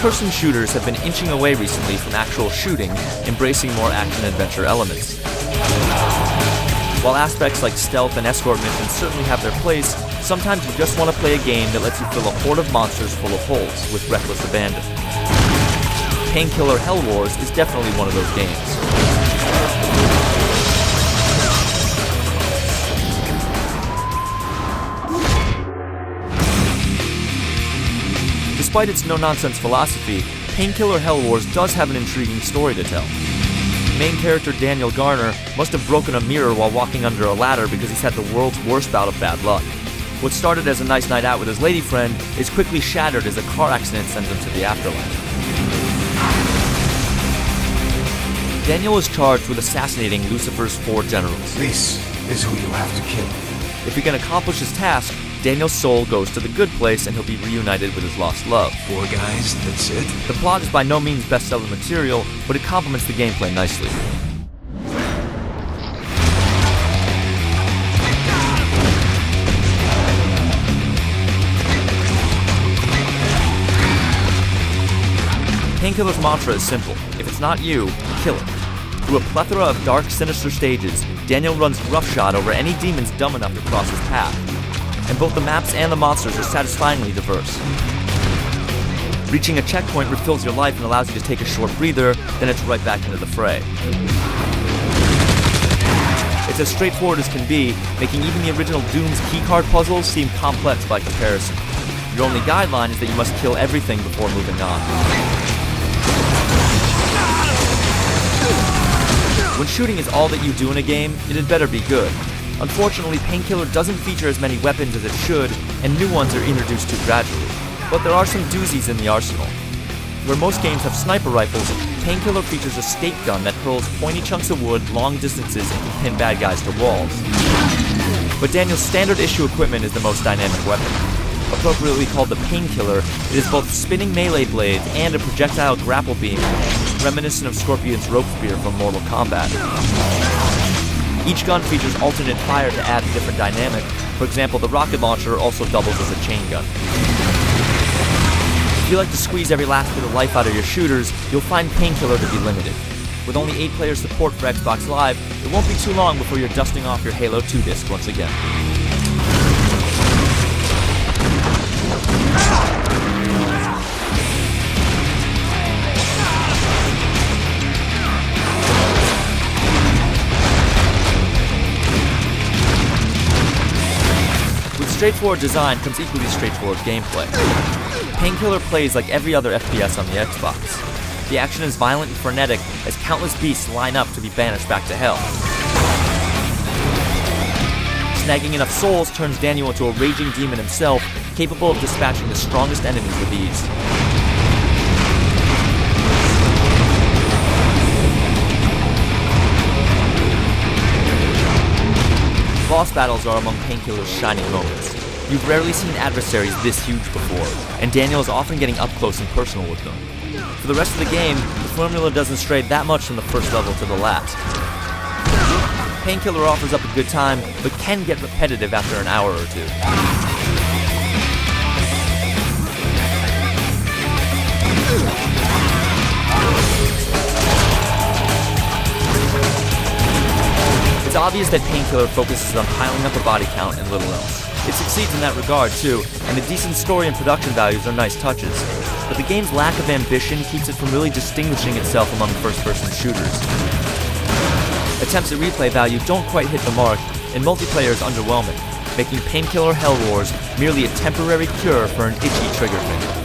First-person shooters have been inching away recently from actual shooting, embracing more action-adventure elements. While aspects like stealth and escort missions certainly have their place, sometimes you just want to play a game that lets you fill a horde of monsters full of holes with reckless abandon. Painkiller Hell Wars is definitely one of those games. Despite its no-nonsense philosophy, Painkiller Hell Wars does have an intriguing story to tell. Main character Daniel Garner must have broken a mirror while walking under a ladder because he's had the world's worst bout of bad luck. What started as a nice night out with his lady friend is quickly shattered as a car accident sends him to the afterlife. Daniel is charged with assassinating Lucifer's 4 generals. This is who you have to kill. If he can accomplish his task, Daniel's soul goes to the good place and he'll be reunited with his lost love. 4 guys, that's it? The plot is by no means bestseller material, but it complements the gameplay nicely. Painkiller's mantra is simple: if it's not you, kill it. Through a plethora of dark, sinister stages, Daniel runs roughshod over any demons dumb enough to cross his path. And both the maps and the monsters are satisfyingly diverse. Reaching a checkpoint refills your life and allows you to take a short breather, then it's right back into the fray. It's as straightforward as can be, making even the original Doom's keycard puzzles seem complex by comparison. Your only guideline is that you must kill everything before moving on. When shooting is all that you do in a game, it had better be good. Unfortunately, Painkiller doesn't feature as many weapons as it should, and new ones are introduced too gradually. But there are some doozies in the arsenal. Where most games have sniper rifles, Painkiller features a stake gun that hurls pointy chunks of wood long distances and can pin bad guys to walls. But Daniel's standard issue equipment is the most dynamic weapon. Appropriately called the Painkiller, it is both spinning melee blades and a projectile grapple beam, reminiscent of Scorpion's rope spear from Mortal Kombat. Each gun features alternate fire to add a different dynamic. For example, the rocket launcher also doubles as a chain gun. If you like to squeeze every last bit of life out of your shooters, you'll find Painkiller to be limited. With only 8-player support for Xbox Live, it won't be too long before you're dusting off your Halo 2 disc once again. Straightforward design comes equally straightforward gameplay. Painkiller plays like every other FPS on the Xbox. The action is violent and frenetic as countless beasts line up to be banished back to hell. Snagging enough souls turns Daniel into a raging demon himself, capable of dispatching the strongest enemies with ease. Boss battles are among Painkiller's shining moments. You've rarely seen adversaries this huge before, and Daniel is often getting up close and personal with them. For the rest of the game, the formula doesn't stray that much from the first level to the last. Painkiller offers up a good time, but can get repetitive after an hour or two. It's obvious that Painkiller focuses on piling up a body count and little else. It succeeds in that regard too, and the decent story and production values are nice touches. But the game's lack of ambition keeps it from really distinguishing itself among first-person shooters. Attempts at replay value don't quite hit the mark, and multiplayer is underwhelming, making Painkiller Hell Wars merely a temporary cure for an itchy trigger finger.